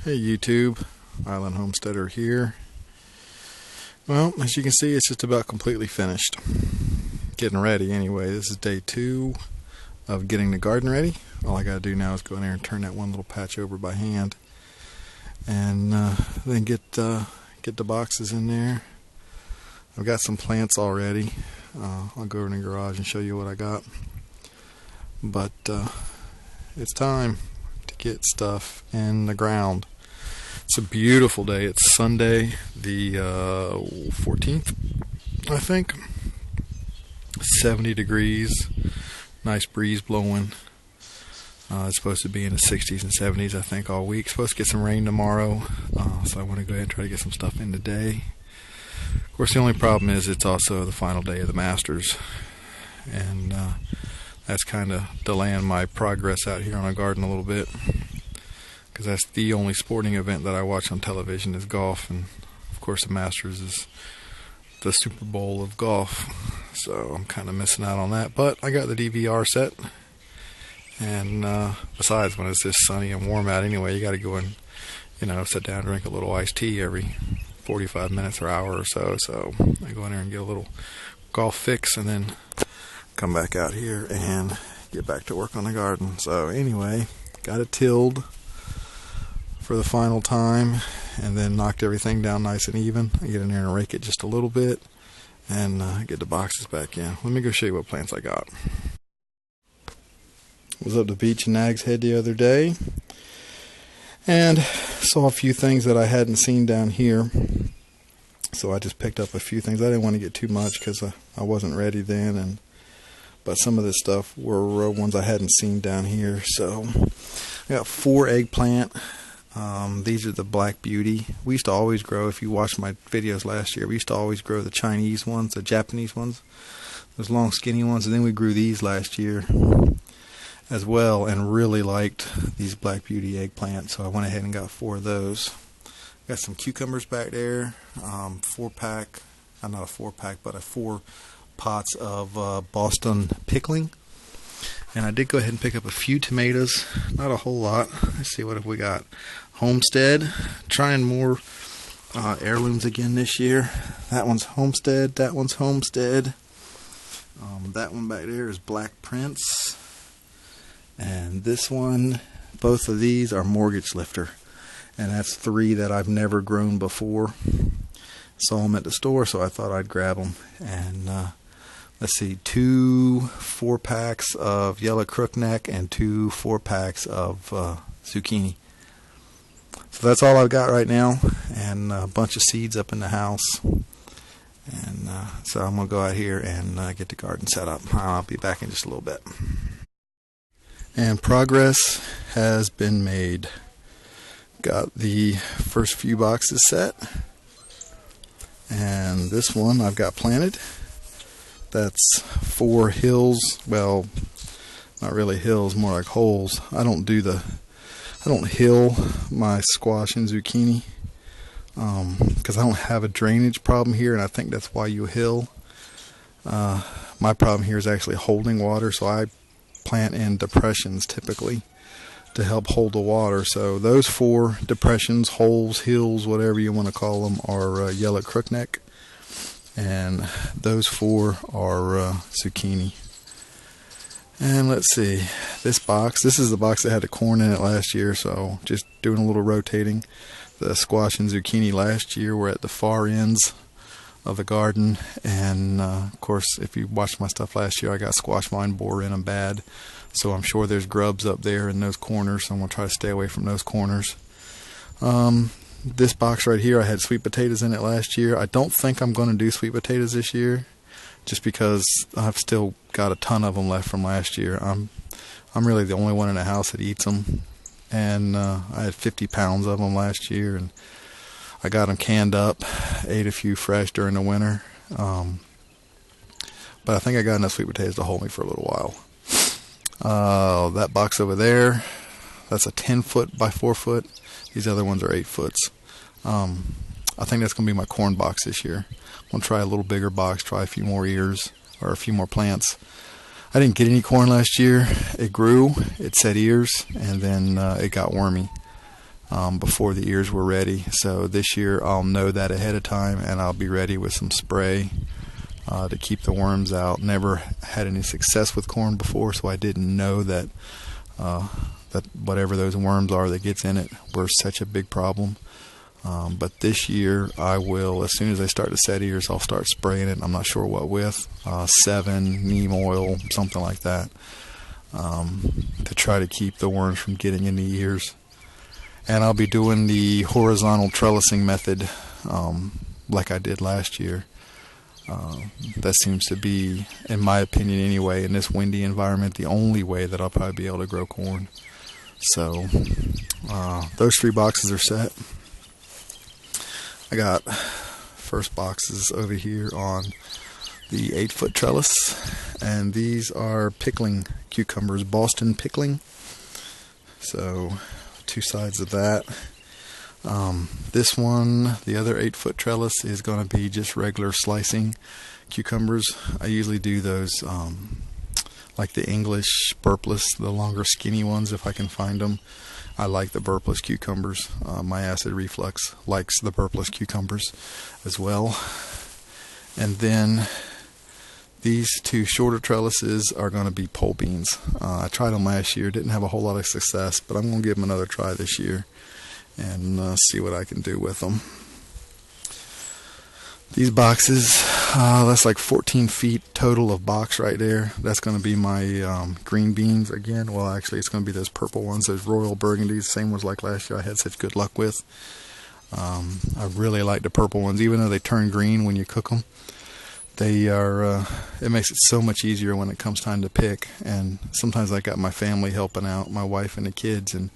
Hey YouTube, Island Homesteader here. Well, as you can see, it's just about completely finished. Getting ready anyway. This is day 2 of getting the garden ready. All I gotta do now is go in there and turn that one little patch over by hand, and then get the boxes in there. I've got some plants already. I'll go over in the garage and show you what I got. But it's time to get stuff in the ground. It's a beautiful day. It's Sunday, the 14th, I think. 70 degrees, nice breeze blowing. It's supposed to be in the 60s and 70s, I think, all week. Supposed to get some rain tomorrow, so I want to go ahead and try to get some stuff in today. Of course, the only problem is it's also the final day of the Masters, and that's kind of delaying my progress out here on the garden a little bit, because that's the only sporting event that I watch on television is golf, and of course the Masters is the Super Bowl of golf, so I'm kind of missing out on that. But I got the DVR set, and besides, when it's this sunny and warm out anyway, you got to go and sit down and drink a little iced tea every 45 minutes or hour or so. So I go in there and get a little golf fix, and then come back out here and get back to work on the garden. So anyway, got it tilled for the final time, and then knocked everything down nice and even. I get in there and rake it just a little bit, and get the boxes back in. Let me go show you what plants I got. Was up to Beach and Nags Head the other day, and saw a few things that I hadn't seen down here. So I just picked up a few things. I didn't want to get too much because I wasn't ready then, but some of this stuff were ones I hadn't seen down here. So I got 4 eggplant. These are the Black Beauty. We used to always grow, if you watched my videos last year, we used to always grow the Chinese ones, the Japanese ones, those long skinny ones, and then we grew these last year as well, and really liked these Black Beauty eggplants, so I went ahead and got 4 of those. Got some cucumbers back there, 4-pack, not a 4-pack, but 4 pots of Boston pickling. And I did go ahead and pick up a few tomatoes, not a whole lot. Let's see, what have we got? Homestead, trying more heirlooms again this year. That one's Homestead, that one's Homestead. That one back there is Black Prince. And this one, both of these are Mortgage Lifter. And that's 3 that I've never grown before. Saw them at the store, so I thought I'd grab them. And let's see, 2 4-packs of yellow crookneck and 2 4-packs of zucchini. So that's all I've got right now, and a bunch of seeds up in the house. And so I'm going to go out here and get the garden set up. I'll be back in just a little bit. And progress has been made. Got the first few boxes set, and this one I've got planted. That's 4 hills, well, not really hills, more like holes. I don't hill my squash and zucchini because I don't have a drainage problem here, and I think that's why you hill. My problem here is actually holding water, so I plant in depressions typically to help hold the water. So those 4 depressions, holes, hills, whatever you want to call them, are yellow crookneck. And those 4 are zucchini. And let's see, this is the box that had the corn in it last year, so just doing a little rotating. The squash and zucchini last year were at the far ends of the garden, and of course, if you watched my stuff last year, I got squash vine borer in them bad, so I'm sure there's grubs up there in those corners, so I'm going to try to stay away from those corners. This box right here, I had sweet potatoes in it last year. I don't think I'm going to do sweet potatoes this year, just because I've still got a ton of them left from last year. I'm really the only one in the house that eats them, and I had 50 pounds of them last year, and I got them canned up, ate a few fresh during the winter, but I think I got enough sweet potatoes to hold me for a little while. That box over there, that's a 10-foot by 4-foot. These other ones are 8 foots. I think that's going to be my corn box this year. I'm going to try a little bigger box, try a few more ears, or a few more plants. I didn't get any corn last year. It grew, it set ears, and then it got wormy. before the ears were ready. So this year I'll know that ahead of time, and I'll be ready with some spray to keep the worms out. Never had any success with corn before, so I didn't know that that whatever those worms are that gets in it were such a big problem. But this year I will, as soon as they start to set ears, I'll start spraying it. I'm not sure what with, 7, neem oil, something like that, to try to keep the worms from getting in the ears. And I'll be doing the horizontal trellising method like I did last year. That seems to be, in my opinion anyway, in this windy environment, the only way that I'll probably be able to grow corn. So those 3 boxes are set. I got first boxes over here on the 8-foot trellis, and these are pickling cucumbers, Boston pickling. So 2 sides of that. This one, the other 8-foot trellis, is going to be just regular slicing cucumbers. I usually do those like the English burpless, the longer skinny ones if I can find them. I like the burpless cucumbers. My acid reflux likes the burpless cucumbers as well. And then these 2 shorter trellises are going to be pole beans. I tried them last year, didn't have a whole lot of success, but I'm going to give them another try this year and see what I can do with them. These boxes, that's like 14 feet total of box right there. That's going to be my green beans again. Well, actually, it's going to be those purple ones, those Royal Burgundies, same ones like last year I had such good luck with. I really like the purple ones, even though they turn green when you cook them. They are, it makes it so much easier when it comes time to pick. And sometimes I got my family helping out, my wife and the kids, and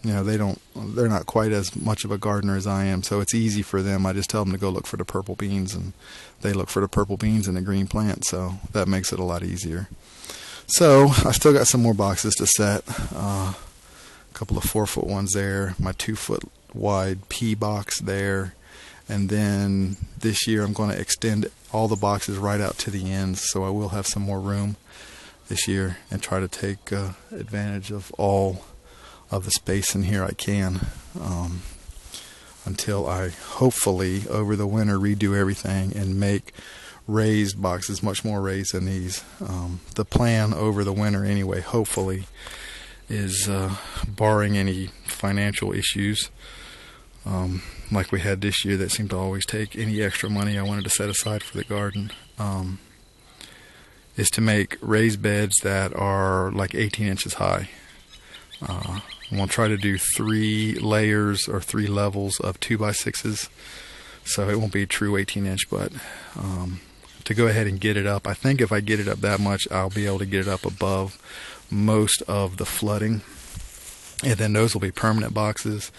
you know, they're not quite as much of a gardener as I am, so it's easy for them. I just tell them to go look for the purple beans, and they look for the purple beans and the green plant, so that makes it a lot easier. So I still got some more boxes to set. A couple of 4-foot ones there, my 2-foot wide pea box there, and then this year I'm going to extend all the boxes right out to the ends, so I will have some more room this year and try to take advantage of all of the space in here I can, until I hopefully over the winter redo everything and make raised boxes, much more raised than these. The plan over the winter anyway, hopefully, is barring any financial issues like we had this year that seemed to always take any extra money I wanted to set aside for the garden, is to make raised beds that are like 18 inches high. I'm going to try to do 3 layers or 3 levels of 2x6s, so it won't be a true 18-inch, but to go ahead and get it up, I think if I get it up that much, I'll be able to get it up above most of the flooding, and then those will be permanent boxes.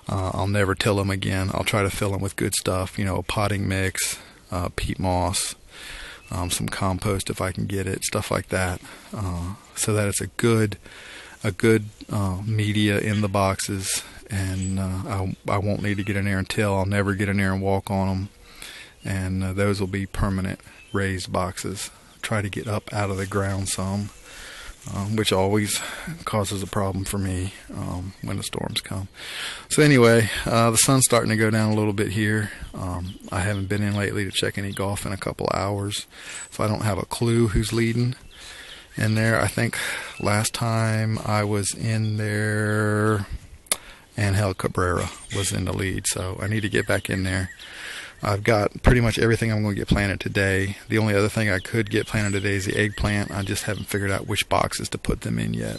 I'll never till them again. I'll try to fill them with good stuff, you know, a potting mix, peat moss, some compost if I can get it, stuff like that, so that it's a good media in the boxes, and I won't need to get in there and till. I'll never get in there and walk on them, and those will be permanent raised boxes. Try to get up out of the ground some, which always causes a problem for me when the storms come. So anyway, the sun's starting to go down a little bit here. I haven't been in lately to check any golf in a couple hours, so I don't have a clue who's leading in there. I think last time I was in there, Angel Cabrera was in the lead, so I need to get back in there. I've got pretty much everything I'm going to get planted today. The only other thing I could get planted today is the eggplant. I just haven't figured out which boxes to put them in yet.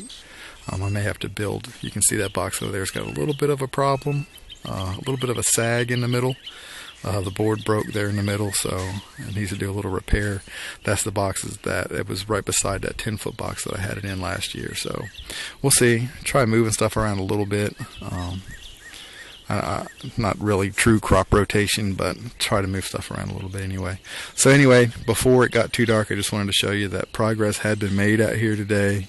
I may have to build. You can see that box over there has got a little bit of a problem, a little bit of a sag in the middle. The board broke there in the middle, so it needs to do a little repair. That's the boxes that it was right beside that 10-foot box that I had it in last year. So we'll see. Try moving stuff around a little bit. Not really true crop rotation, but try to move stuff around a little bit anyway. So anyway, before it got too dark, I just wanted to show you that progress had been made out here today,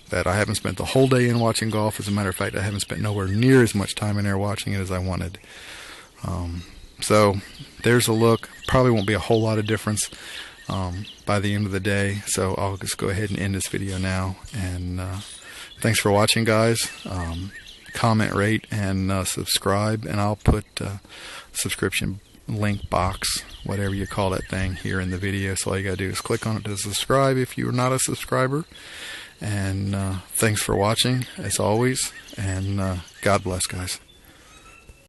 that I haven't spent the whole day in watching golf. As a matter of fact, I haven't spent nowhere near as much time in there watching it as I wanted. So there's a look. Probably won't be a whole lot of difference by the end of the day, so I'll just go ahead and end this video now. And thanks for watching, guys. comment, rate, and subscribe. And I'll put subscription link box, whatever you call that thing, here in the video. So all you gotta do is click on it to subscribe if you're not a subscriber. And thanks for watching, as always, and God bless, guys.